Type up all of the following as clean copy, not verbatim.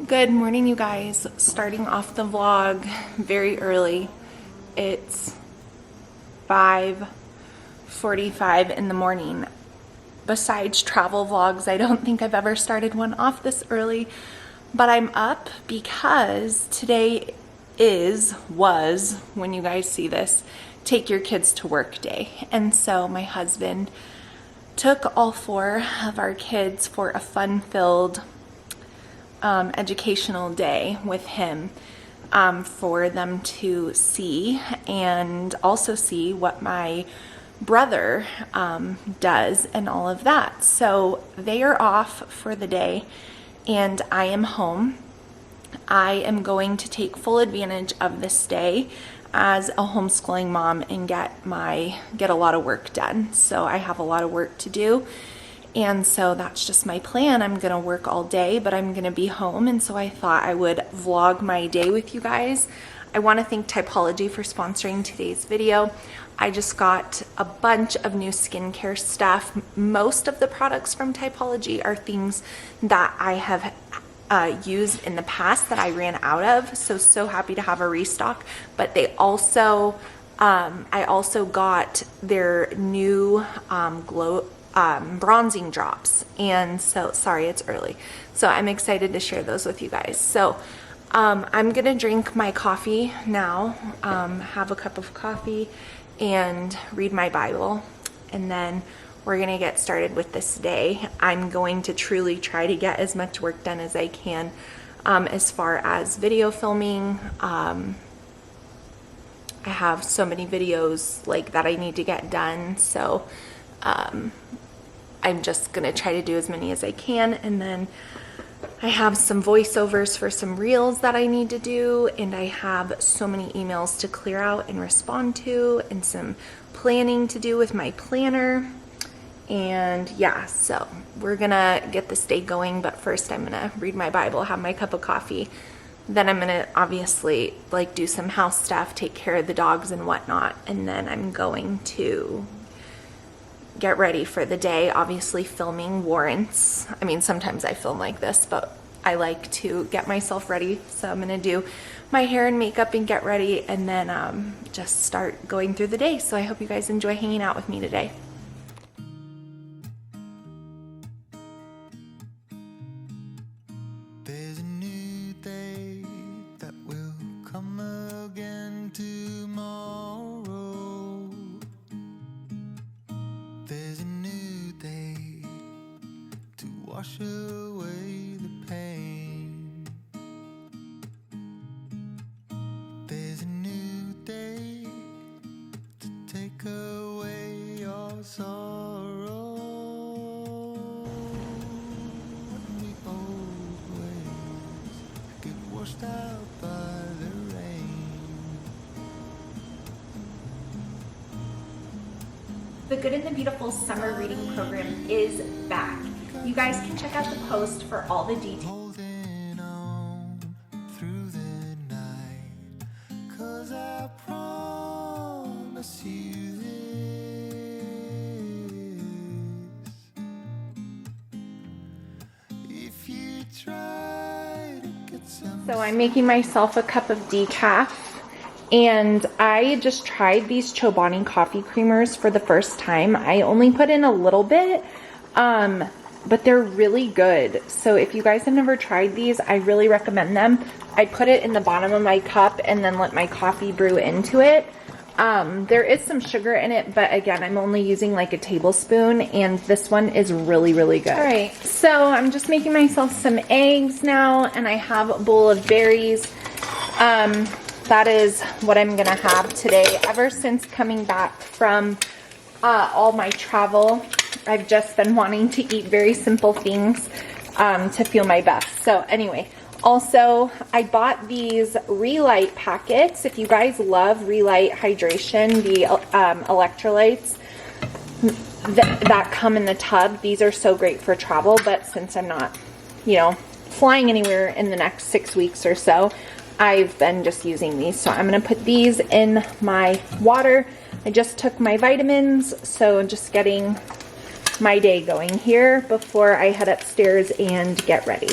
Good morning, you guys. Starting off the vlog very early. It's 5:45 in the morning. Besides travel vlogs, I don't think I've ever started one off this early, but I'm up because today was, when you guys see this, take your kids to work day. And so my husband took all 4 of our kids for a fun-filled educational day with him, for them to see and also see what my brother does and all of that. So they are off for the day and I am home. I am going to take full advantage of this day as a homeschooling mom and get a lot of work done. So I have a lot of work to do. And so that's just my plan. I'm gonna work all day, but I'm gonna be home. And so I thought I would vlog my day with you guys. I wanna thank Typology for sponsoring today's video. I just got a bunch of new skincare stuff. Most of the products from Typology are things that I have used in the past that I ran out of. So happy to have a restock. But they also, I also got their new bronzing drops, and so sorry it's early, so I'm excited to share those with you guys. So I'm gonna drink my coffee now, have a cup of coffee and read my Bible, and then we're gonna get started with this day. I'm going to truly try to get as much work done as I can, as far as video filming. I have so many videos like that I need to get done, so I'm just gonna try to do as many as I can, and then I have some voiceovers for some reels that I need to do, and I have so many emails to clear out and respond to, and some planning to do with my planner. And yeah, so we're gonna get this day going, but first I'm gonna read my Bible, have my cup of coffee, then I'm gonna obviously like do some house stuff, take care of the dogs and whatnot, and then I'm going to get ready for the day. Obviously filming warrants, I mean, sometimes I film like this, but I like to get myself ready. So I'm gonna do my hair and makeup and get ready, and then just start going through the day. So I hope you guys enjoy hanging out with me today. There's a new day that will come again tomorrow. There's a new day to wash away the pain. There's a new day to take away your sorrow. And the old ways get washed out by the rain. The Good and the Beautiful summer reading program is back. You guys can check out the post for all the details. Holding on through the night, 'cause I promise you this. If you try to get some. So I'm making myself a cup of decaf, and I just tried these Chobani coffee creamers for the first time. I only put in a little bit, but they're really good. So if you guys have never tried these, I really recommend them. I put it in the bottom of my cup and then let my coffee brew into it. There is some sugar in it, but again, I'm only using like a tablespoon, and this one is really, really good. All right, so I'm just making myself some eggs now, and I have a bowl of berries. That is what I'm gonna have today. Ever since coming back from all my travel, I've just been wanting to eat very simple things to feel my best. So anyway, also I bought these Relight packets. If you guys love Relight hydration, the electrolytes that come in the tub, these are so great for travel. But since I'm not, you know, flying anywhere in the next 6 weeks or so, I've been just using these. So I'm going to put these in my water. I just took my vitamins, so I'm just getting my day going here before I head upstairs and get ready.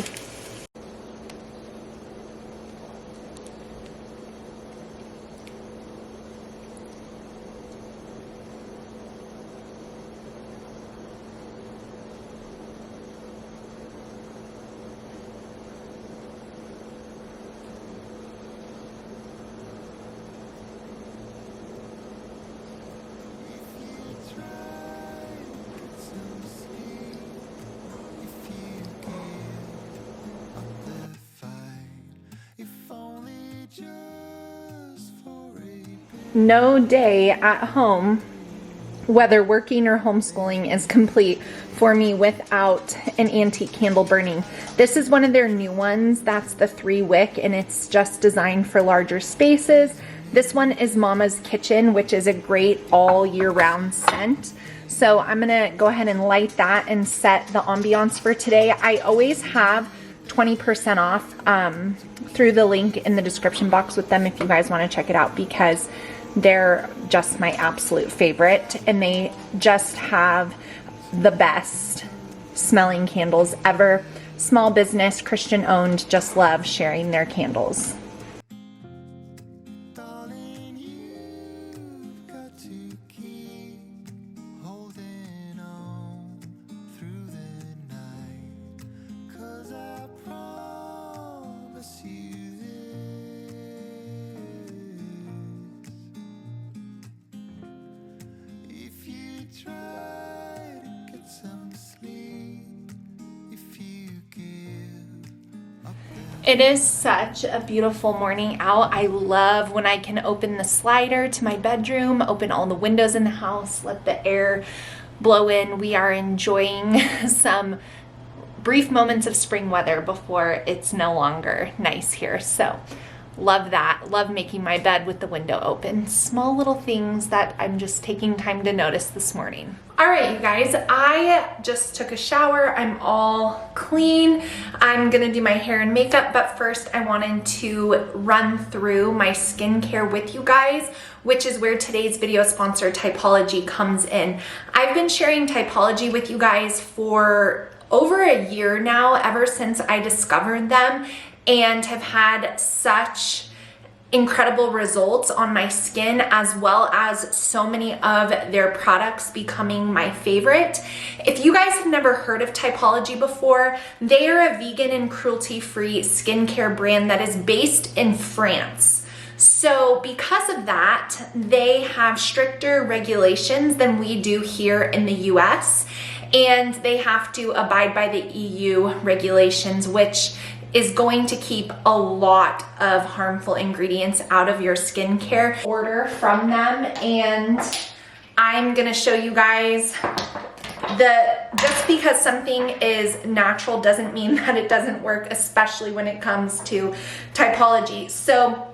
No day at home, whether working or homeschooling, is complete for me without an antique candle burning. This is one of their new ones. That's the 3-wick, and it's just designed for larger spaces. This one is Mama's Kitchen, which is a great all year round scent. So I'm gonna go ahead and light that and set the ambiance for today. I always have 20% off through the link in the description box with them if you guys want to check it out, because they're just my absolute favorite, and they just have the best smelling candles ever. Small business, Christian owned, just love sharing their candles. Darling, you've got to keep holding on through the night, 'cause I promise you this. If you try to get some sleep, if you give up the It is such a beautiful morning out. I love when I can open the slider to my bedroom, open all the windows in the house, let the air blow in. We are enjoying some brief moments of spring weather before it's no longer nice here. So love that. Love making my bed with the window open. Small little things that I'm just taking time to notice this morning. All right, you guys, I just took a shower. I'm all clean. I'm gonna do my hair and makeup, but first I wanted to run through my skincare with you guys, which is where today's video sponsor, Typology, comes in. I've been sharing Typology with you guys for over a year now, ever since I discovered them, and have had such incredible results on my skin, as well as so many of their products becoming my favorite. If you guys have never heard of Typology before, they are a vegan and cruelty-free skincare brand that is based in France. So because of that, they have stricter regulations than we do here in the US, and they have to abide by the EU regulations, which is going to keep a lot of harmful ingredients out of your skincare. Order from them, and I'm gonna show you guys just because something is natural doesn't mean that it doesn't work, especially when it comes to Typology. So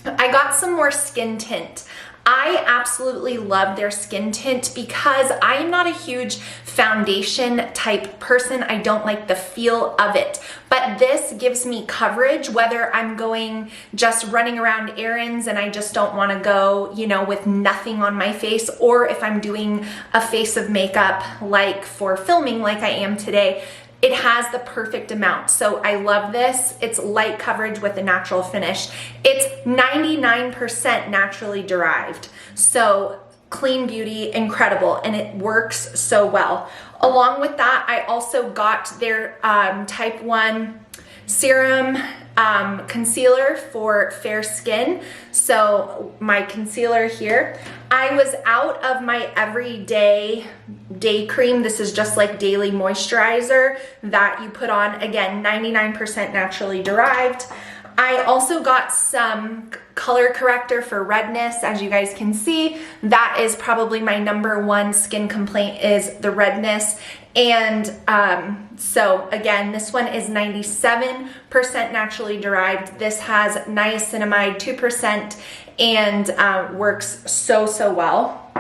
I got some more skin tint. I absolutely love their skin tint because I'm not a huge foundation type person. I don't like the feel of it, but this gives me coverage whether I'm going just running around errands and I just don't want to go, you know, with nothing on my face, or if I'm doing a face of makeup like for filming like I am today. It has the perfect amount. So I love this. It's light coverage with a natural finish. It's 99% naturally derived. So clean beauty, incredible, and it works so well. Along with that, I also got their Type 1 serum concealer for fair skin. So my concealer here, I was out of my everyday day cream. This is just like daily moisturizer that you put on, again, 99% naturally derived. I also got some color corrector for redness. As you guys can see, that is probably my #1 skin complaint, is the redness. And so again, this one is 97% naturally derived. This has niacinamide 2% and works so well.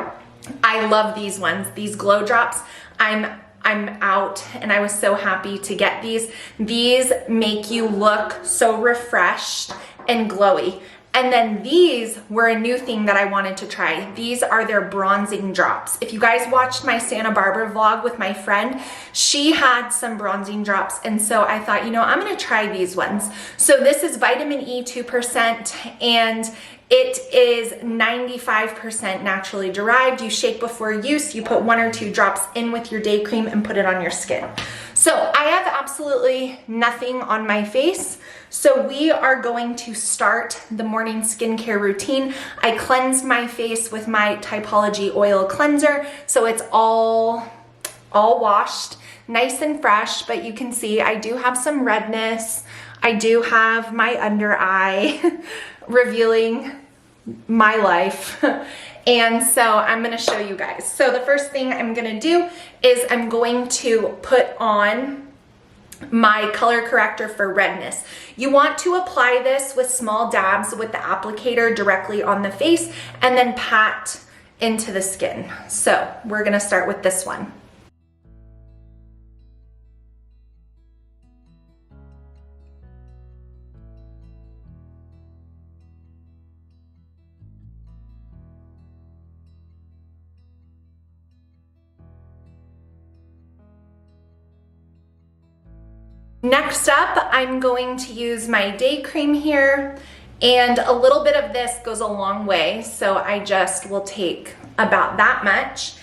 I love these ones, these glow drops. I'm out, and I was so happy to get these. These make you look so refreshed and glowy. And then these were a new thing that I wanted to try. These are their bronzing drops. If you guys watched my Santa Barbara vlog with my friend, she had some bronzing drops. And so I thought, you know, I'm gonna try these ones. So this is vitamin E 2%, and it is 95% naturally derived. You shake before use, you put 1 or 2 drops in with your day cream and put it on your skin. So I have absolutely nothing on my face. So we are going to start the morning skincare routine. I cleansed my face with my Typology oil cleanser, so it's all washed, nice and fresh, but you can see I do have some redness. I do have my under eye revealing my life. And so I'm gonna show you guys. So the first thing I'm gonna do is I'm going to put on my color corrector for redness. You want to apply this with small dabs with the applicator directly on the face and then pat into the skin. So we're gonna start with this one. Next up, I'm going to use my day cream here, and a little bit of this goes a long way, so I just will take about that much,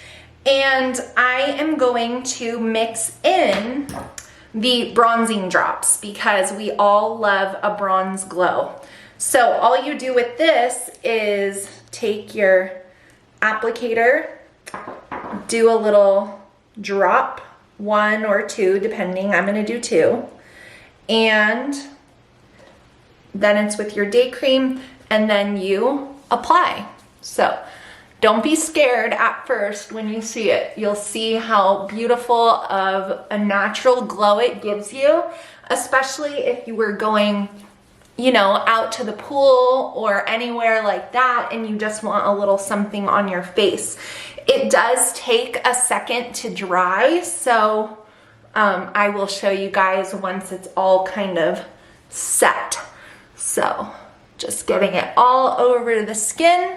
and I am going to mix in the bronzing drops because we all love a bronze glow. So all you do with this is take your applicator, do a little drop, 1 or 2 depending, I'm gonna do 2, and then it's with your day cream and then you apply. So don't be scared at first when you see it. You'll see how beautiful of a natural glow it gives you, especially if you were going, you know, out to the pool or anywhere like that and you just want a little something on your face. It does take a second to dry, so I will show you guys once it's all kind of set. So just getting it all over the skin.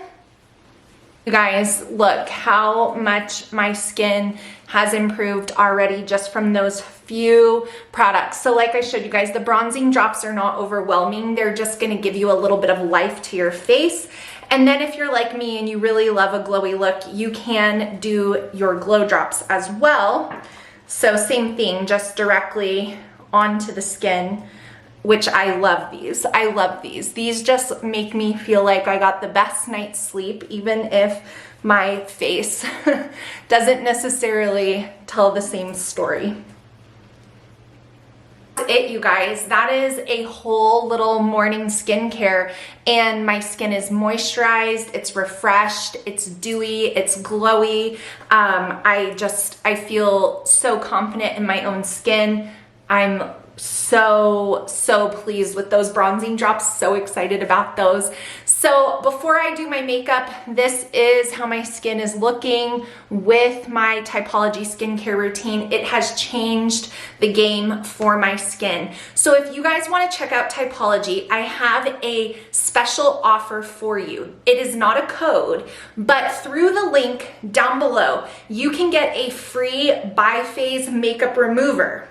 You guys, look how much my skin has improved already just from those few products. So like I showed you guys, the bronzing drops are not overwhelming. They're just gonna give you a little bit of life to your face. And then if you're like me and you really love a glowy look, you can do your glow drops as well. So same thing, just directly onto the skin, which I love these. I love these. These just make me feel like I got the best night's sleep, even if my face doesn't necessarily tell the same story. It, you guys, that is a whole little morning skincare, and my skin is moisturized, it's refreshed, it's dewy, it's glowy. I feel so confident in my own skin. I'm so pleased with those bronzing drops, so excited about those. So before I do my makeup, this is how my skin is looking with my Typology skincare routine. It has changed the game for my skin. So if you guys want to check out Typology, I have a special offer for you. It is not a code, but through the link down below, you can get a free biphase makeup remover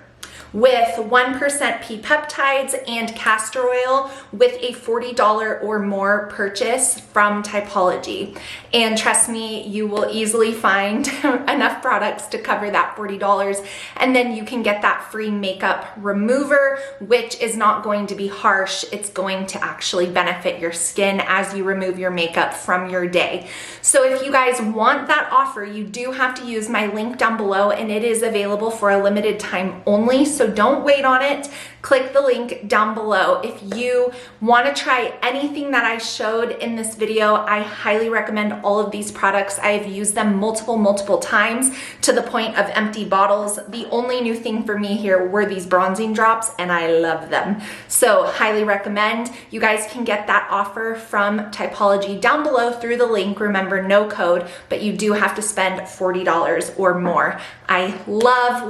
with 1% pea peptides and castor oil with a $40 or more purchase from Typology. And trust me, you will easily find enough products to cover that $40. And then you can get that free makeup remover, which is not going to be harsh. It's going to actually benefit your skin as you remove your makeup from your day. So if you guys want that offer, you do have to use my link down below, and it is available for a limited time only. So don't wait on it. Click the link down below. If you want to try anything that I showed in this video, I highly recommend all of these products. I have used them multiple times to the point of empty bottles. The only new thing for me here were these bronzing drops, and I love them. So highly recommend. You guys can get that offer from Typology down below through the link. Remember, no code, but you do have to spend $40 or more. I love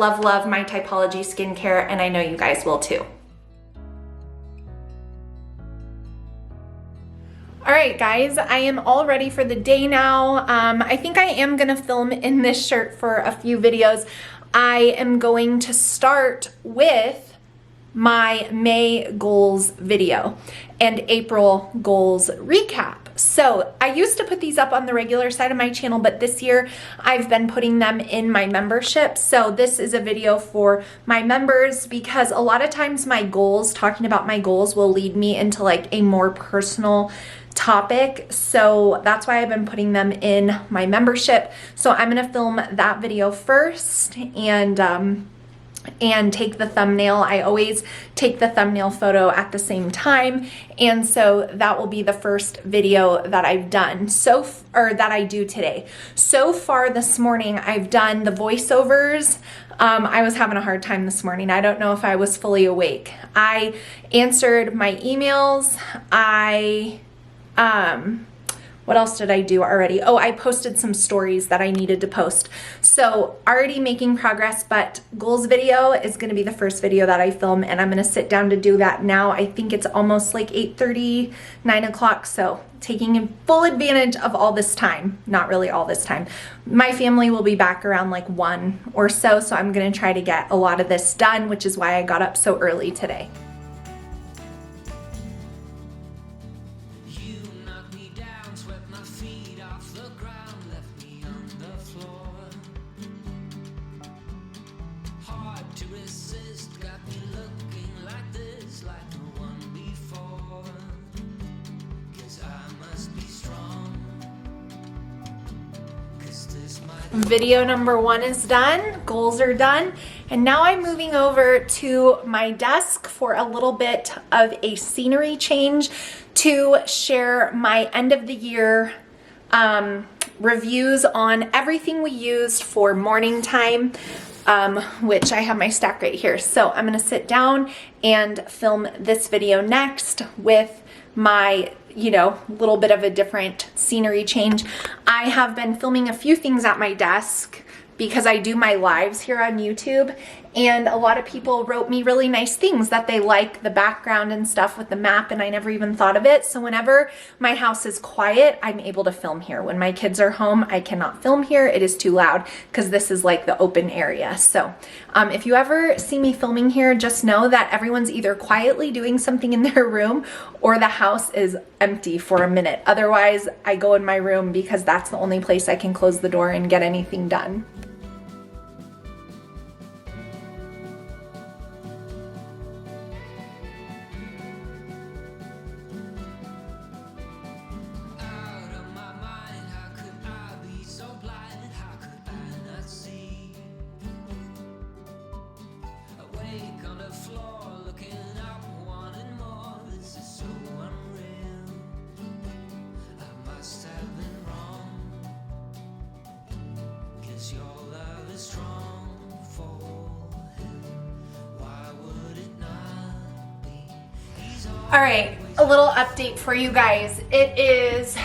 my Typology skincare, and I know you guys will too. All right, guys, I am all ready for the day now. I think I am gonna film in this shirt for a few videos. I am going to start with my May goals video and April goals recap. So I used to put these up on the regular side of my channel, but this year I've been putting them in my membership. So this is a video for my members because a lot of times my goals, talking about my goals, will lead me into like a more personal topic. So that's why I've been putting them in my membership. So I'm gonna film that video first and take the thumbnail. I always take the thumbnail photo at the same time, and so that will be the first video that I've done that I do today. So far this morning I've done the voiceovers. I was having a hard time this morning. I don't know if I was fully awake. I answered my emails. What else did I do already? Oh, I posted some stories that I needed to post. So already making progress, but goals video is gonna be the first video that I film, and I'm gonna sit down to do that now. I think it's almost like 8:30, 9 o'clock, so taking full advantage of all this time. Not really all this time. My family will be back around like 1 or so I'm gonna try to get a lot of this done, which is why I got up so early today. Video number 1 is done, goals are done, and now I'm moving over to my desk for a little bit of a scenery change to share my end of the year reviews on everything we used for morning time, which I have my stack right here. So I'm gonna sit down and film this video next with my little bit of a different scenery change. I have been filming a few things at my desk because I do my lives here on YouTube, and a lot of people wrote me really nice things that they like the background and stuff with the map, and I never even thought of it. So whenever my house is quiet, I'm able to film here. When my kids are home, I cannot film here. It is too loud because this is like the open area. So if you ever see me filming here, just know that everyone's either quietly doing something in their room or the house is empty for a minute. Otherwise, I go in my room because that's the only place I can close the door and get anything done. All right, a little update for you guys. It is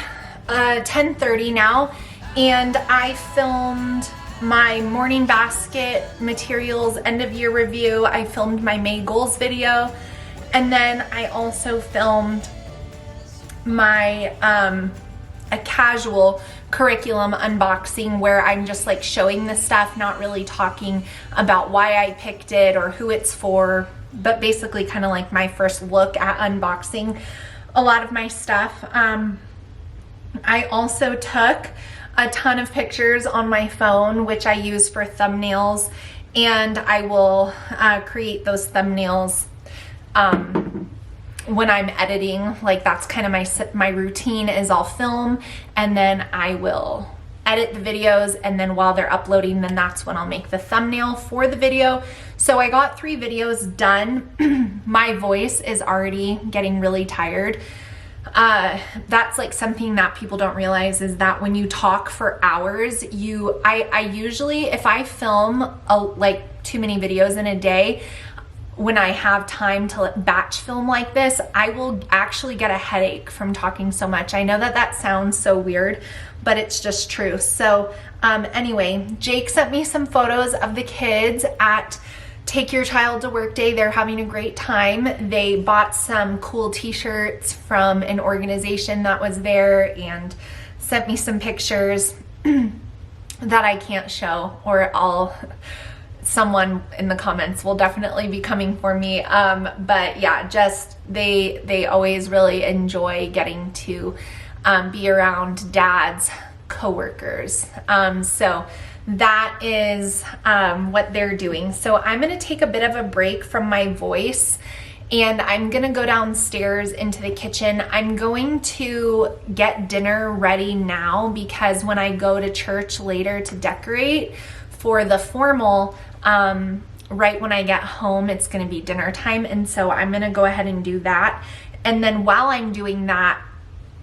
10:30 now, and I filmed my morning basket materials end of year review. I filmed my May goals video, and then I also filmed my a casual curriculum unboxing where I'm just like showing the stuff, not really talking about why I picked it or who it's for, but basically kind of like my first look at unboxing a lot of my stuff. I also took a ton of pictures on my phone, which I use for thumbnails, and I will create those thumbnails when I'm editing. Like that's kind of my routine is I'll film and then I will edit the videos, and then while they're uploading, then that's when I'll make the thumbnail for the video. So I got 3 videos done. My voice is already getting really tired. That's like something that people don't realize is that when you talk for hours, I usually, if I film like too many videos in a day, when I have time to batch film like this, I will actually get a headache from talking so much. I know that that sounds so weird, but it's just true. So anyway, Jake sent me some photos of the kids at Take Your Child to Work Day. They're having a great time. They bought some cool t-shirts from an organization that was there and sent me some pictures that I can't show, or someone in the comments will definitely be coming for me. But yeah, just they always really enjoy getting to be around dad's coworkers. So that is what they're doing. So I'm gonna take a bit of a break from my voice, and I'm gonna go downstairs into the kitchen. I'm going to get dinner ready now, because when I go to church later to decorate for the formal, right when I get home, it's gonna be dinner time. And so I'm gonna go ahead and do that. And then while I'm doing that,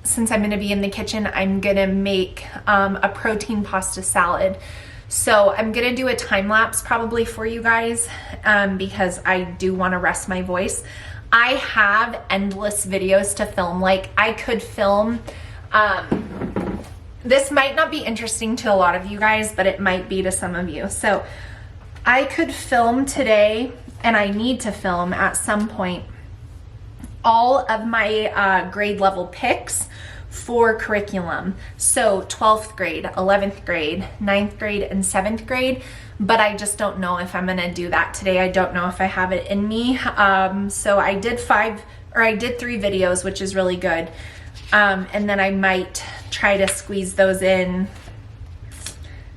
since I'm gonna be in the kitchen, I'm gonna make a protein pasta salad. So I'm gonna do a time lapse probably for you guys, because I do wanna rest my voice. I have endless videos to film. Like, I could film, this might not be interesting to a lot of you guys, but it might be to some of you. So I could film today, and I need to film at some point, all of my grade level picks for curriculum. So 12th grade, 11th grade, 9th grade, and 7th grade. But I just don't know if I'm gonna do that today. I don't know if I have it in me. So I did 3 videos, which is really good. And then I might try to squeeze those in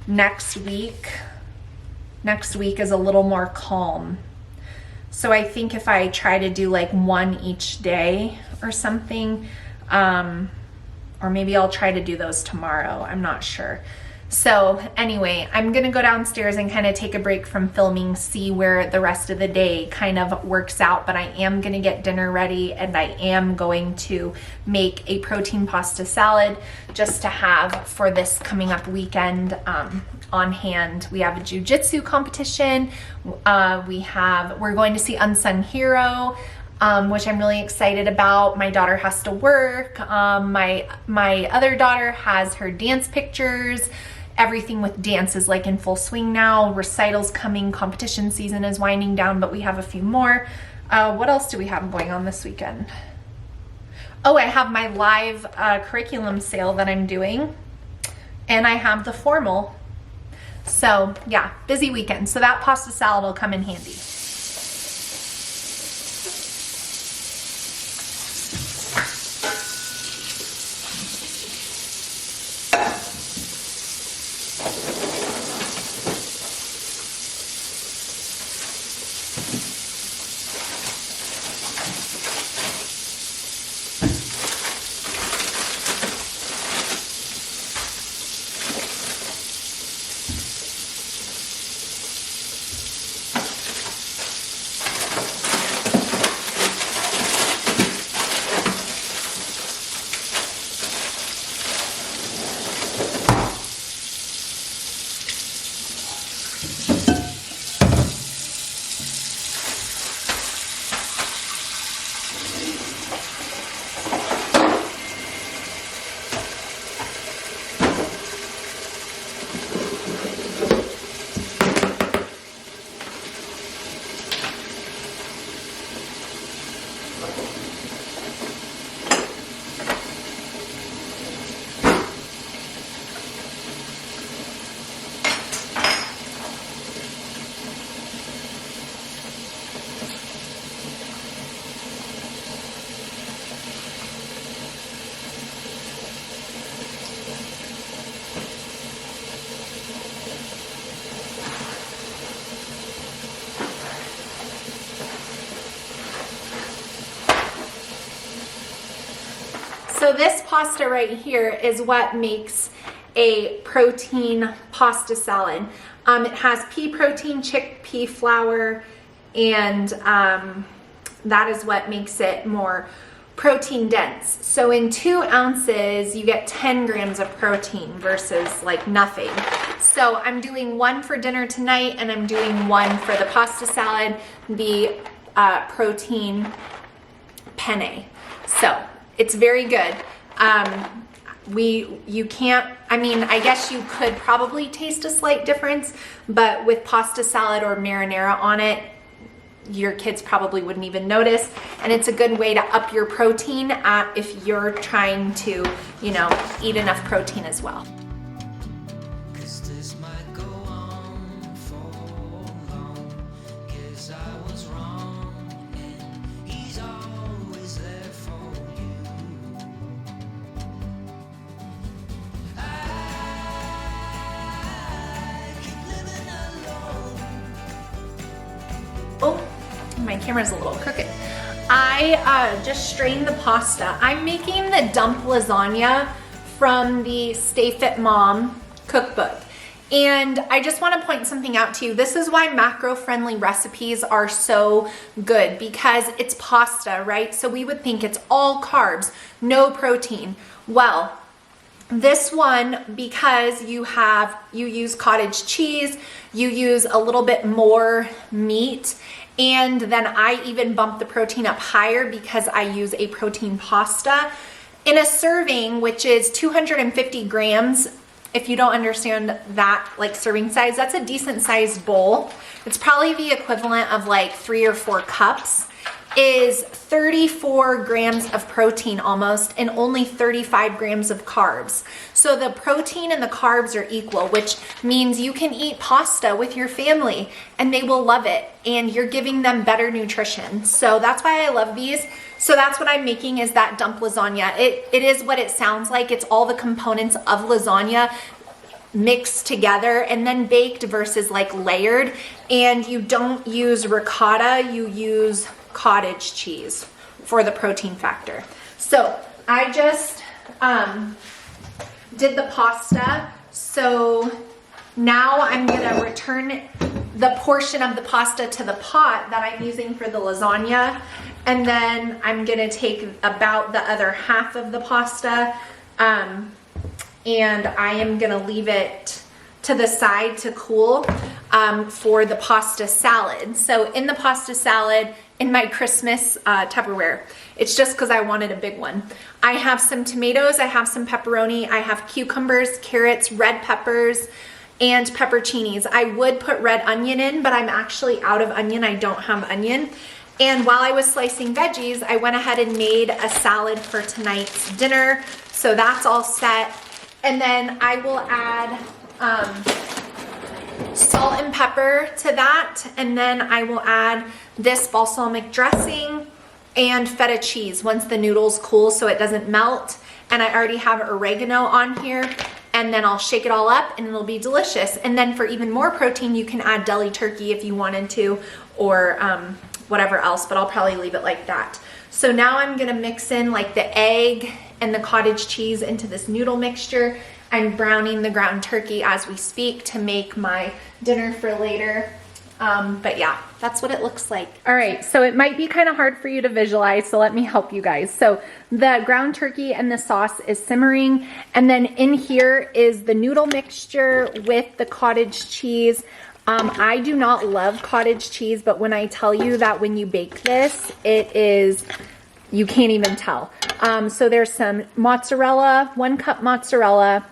next week. Next week is a little more calm. So I think if I try to do like 1 each day or something, or maybe I'll try to do those tomorrow, I'm not sure. So anyway, I'm gonna go downstairs and kind of take a break from filming, see where the rest of the day kind of works out. But I am gonna get dinner ready, and I am going to make a protein pasta salad just to have for this coming up weekend on hand. We have a jiu-jitsu competition. We're going to see Unsung Hero, which I'm really excited about. My daughter has to work. My other daughter has her dance pictures. Everything with dance is like in full swing now. Recitals coming, competition season is winding down, but we have a few more. What else do we have going on this weekend? Oh, I have my live curriculum sale that I'm doing, and I have the formal. So yeah, busy weekend. So that pasta salad will come in handy. So this pasta right here is what makes a protein pasta salad. It has pea protein, chickpea flour, and that is what makes it more protein dense. So in 2 ounces, you get 10 grams of protein versus like nothing. So I'm doing 1 for dinner tonight, and I'm doing 1 for the pasta salad, the protein penne. So it's very good. You can't, I mean, I guess you could probably taste a slight difference, but with pasta salad or marinara on it, your kids probably wouldn't even notice. And it's a good way to up your protein if you're trying to, you know, eat enough protein as well. 'Cause this might go on for long, 'cause I was wrong, and he's always there for you. I keep living alone. Oh, my camera's a little crooked. I just strained the pasta. I'm making the dump lasagna from the Stay Fit Mom cookbook. And I just want to point something out to you. This is why macro-friendly recipes are so good, because it's pasta, right? So we would think it's all carbs, no protein. Well, this one, because you use cottage cheese, you use a little bit more meat, and then I even bump the protein up higher because I use a protein pasta. In a serving, which is 250 grams, if you don't understand that, like serving size, that's a decent sized bowl. It's probably the equivalent of like 3 or 4 cups, is 34 grams of protein almost, and only 35 grams of carbs. So the protein and the carbs are equal, which means you can eat pasta with your family and they will love it, and you're giving them better nutrition. So that's why I love these. So that's what I'm making, is that dump lasagna. It is what it sounds like. It's all the components of lasagna mixed together and then baked versus like layered. And you don't use ricotta, you use cottage cheese for the protein factor. So I just did the pasta. So now I'm gonna return the portion of the pasta to the pot that I'm using for the lasagna. And then I'm gonna take about the other half of the pasta and I am gonna leave it to the side to cool for the pasta salad. So in the pasta salad, in my Christmas Tupperware, it's just because I wanted a big one. I have some tomatoes, I have some pepperoni, I have cucumbers, carrots, red peppers, and pepperoncinis. I would put red onion in, but I'm actually out of onion. I don't have onion. And while I was slicing veggies, I went ahead and made a salad for tonight's dinner. So that's all set. And then I will add salt and pepper to that. And then I will add this balsamic dressing and feta cheese once the noodles cool so it doesn't melt. And I already have oregano on here. And then I'll shake it all up and it'll be delicious. And then for even more protein, you can add deli turkey if you wanted to, or whatever else, but I'll probably leave it like that. So now I'm gonna mix in like the egg and the cottage cheese into this noodle mixture. I'm browning the ground turkey as we speak to make my dinner for later. But yeah, that's what it looks like. All right, so it might be kind of hard for you to visualize, so let me help you guys. So the ground turkey and the sauce is simmering, and then in here is the noodle mixture with the cottage cheese. I do not love cottage cheese, but when I tell you that when you bake this, it is, you can't even tell. So there's some mozzarella, 1 cup mozzarella,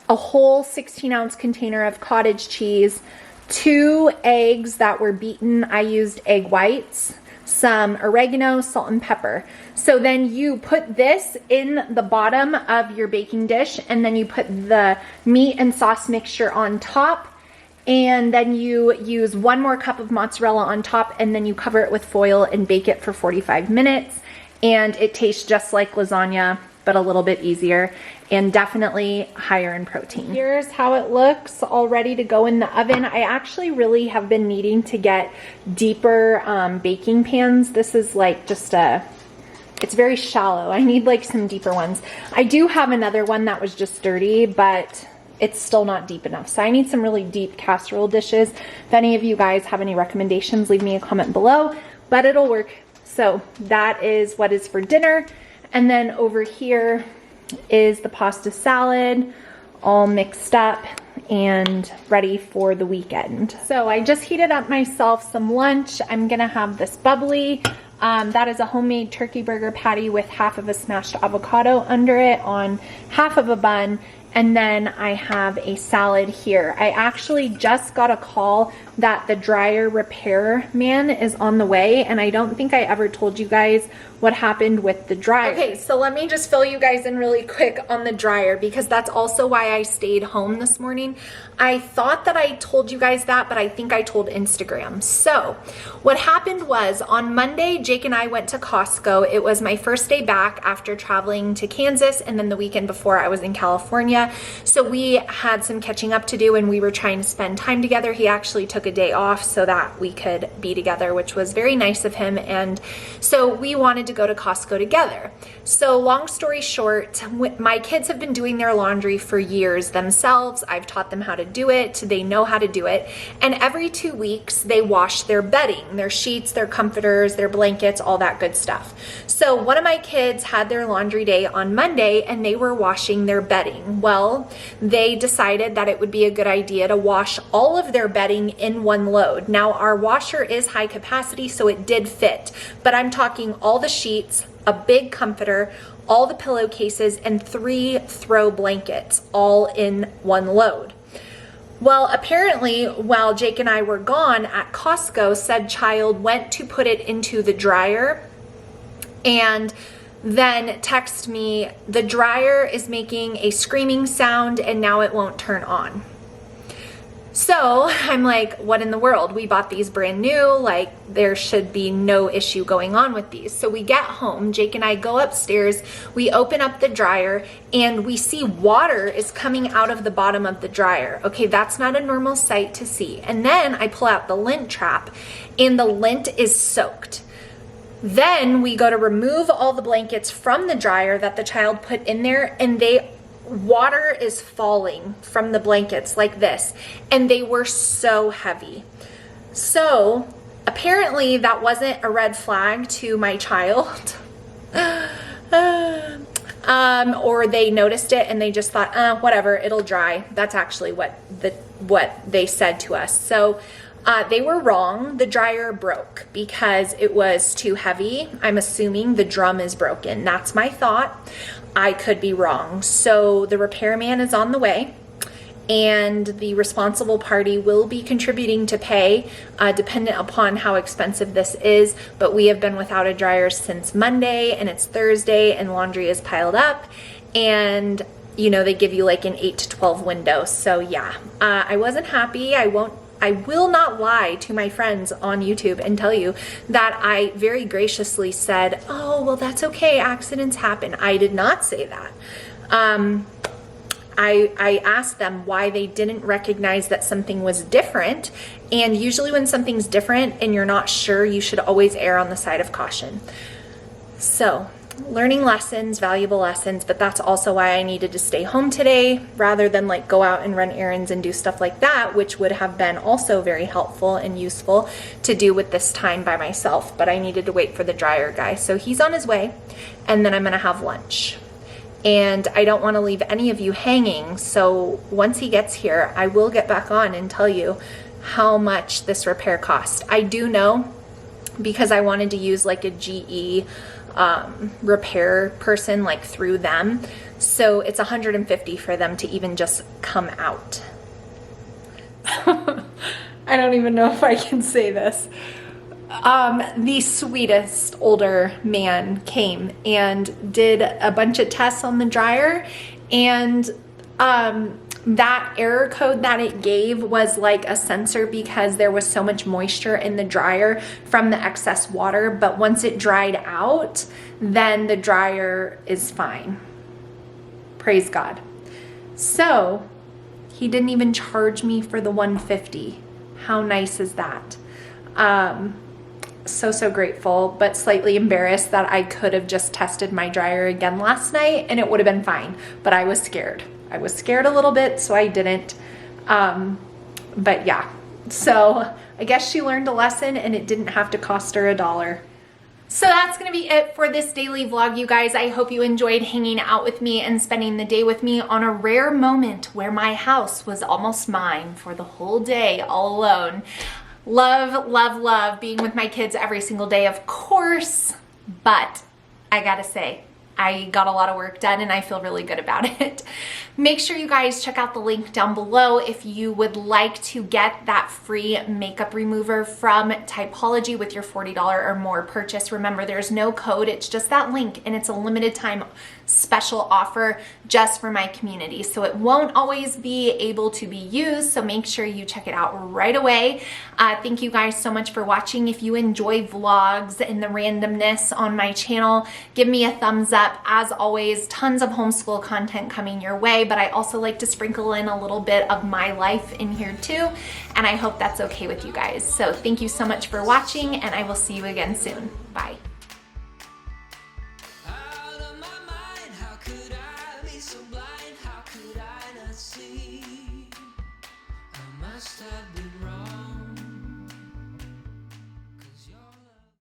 a whole 16-ounce container of cottage cheese, 2 eggs that were beaten. I used egg whites, some oregano, salt and pepper. So then you put this in the bottom of your baking dish, and then you put the meat and sauce mixture on top, and then you use 1 more cup of mozzarella on top, and then you cover it with foil and bake it for 45 minutes. And it tastes just like lasagna, but a little bit easier and definitely higher in protein. Here's how it looks, all ready to go in the oven. I actually really have been needing to get deeper baking pans. This is like just it's very shallow. I need like some deeper ones. I do have another one that was just dirty, but it's still not deep enough. So I need some really deep casserole dishes. If any of you guys have any recommendations, leave me a comment below, but it'll work. So that is what is for dinner. And then over here is the pasta salad, all mixed up and ready for the weekend. So I just heated up myself some lunch. I'm gonna have this bubbly. That is a homemade turkey burger patty with half of a smashed avocado under it on half of a bun. And then I have a salad here. I actually just got a call that the dryer repair man is on the way, and I don't think I ever told you guys what happened with the dryer. Okay, so let me just fill you guys in really quick on the dryer, because that's also why I stayed home this morning. I thought that I told you guys that, but I think I told Instagram. So what happened was on Monday, Jake and I went to Costco. It was my first day back after traveling to Kansas, and then the weekend before I was in California. So we had some catching up to do, and we were trying to spend time together. He actually took a day off so that we could be together, which was very nice of him. And so we wanted to go to Costco together. So long story short, my kids have been doing their laundry for years themselves. I've taught them how to do it. They know how to do it. And every 2 weeks they wash their bedding, their sheets, their comforters, their blankets, all that good stuff. So one of my kids had their laundry day on Monday, and they were washing their bedding. Well, they decided that it would be a good idea to wash all of their bedding in one load. Now our washer is high capacity, so it did fit, but I'm talking all the sheets, a big comforter, all the pillowcases, and 3 throw blankets all in one load. Well, apparently while Jake and I were gone at Costco, said child went to put it into the dryer and then text me, the dryer is making a screaming sound and now it won't turn on. So I'm like, what in the world? We bought these brand new, like there should be no issue going on with these. So we get home, Jake and I go upstairs, we open up the dryer, and we see water is coming out of the bottom of the dryer. Okay, that's not a normal sight to see. And then I pull out the lint trap, and the lint is soaked. Then we go to remove all the blankets from the dryer that the child put in there, and water is falling from the blankets like this, and they were so heavy. So apparently that wasn't a red flag to my child. Or they noticed it and they just thought, whatever, it'll dry. That's actually what they said to us. So they were wrong. The dryer broke because it was too heavy. I'm assuming the drum is broken. That's my thought. I could be wrong. So the repairman is on the way, and the responsible party will be contributing to pay dependent upon how expensive this is. But we have been without a dryer since Monday, and it's Thursday, and laundry is piled up, and you know, they give you like an 8 to 12 window. So yeah, I wasn't happy. I will not lie to my friends on YouTube and tell you that I very graciously said, oh, well, that's okay, accidents happen. I did not say that. I asked them why they didn't recognize that something was different. And usually when something's different and you're not sure, you should always err on the side of caution. So learning lessons, valuable lessons, but that's also why I needed to stay home today rather than like go out and run errands and do stuff like that, which would have been also very helpful and useful to do with this time by myself. But I needed to wait for the dryer guy. So he's on his way, and then I'm gonna have lunch. And I don't want to leave any of you hanging. So once he gets here, I will get back on and tell you how much this repair cost. I do know, because I wanted to use like a GE repair person like through them. So it's $150 for them to even just come out. I don't even know if I can say this. The sweetest older man came and did a bunch of tests on the dryer, and that error code that it gave was like a sensor because there was so much moisture in the dryer from the excess water. But once it dried out, then the dryer is fine. Praise God. So he didn't even charge me for the $150. How nice is that? So grateful, but slightly embarrassed that I could have just tested my dryer again last night and it would have been fine. But I was scared. I was scared a little bit, so I didn't. But yeah, so I guess she learned a lesson and it didn't have to cost her $1. So that's going to be it for this daily vlog, you guys. I hope you enjoyed hanging out with me and spending the day with me on a rare moment where my house was almost mine for the whole day all alone. Love, love, love being with my kids every single day, of course, but I gotta say, I got a lot of work done and I feel really good about it. Make sure you guys check out the link down below if you would like to get that free makeup remover from Typology with your $40 or more purchase. Remember, there's no code, it's just that link, and it's a limited time special offer just for my community. So it won't always be able to be used, so make sure you check it out right away. Thank you guys so much for watching. If you enjoy vlogs and the randomness on my channel, give me a thumbs up. As always, tons of homeschool content coming your way, but I also like to sprinkle in a little bit of my life in here too, and I hope that's okay with you guys. So thank you so much for watching, and I will see you again soon. Bye.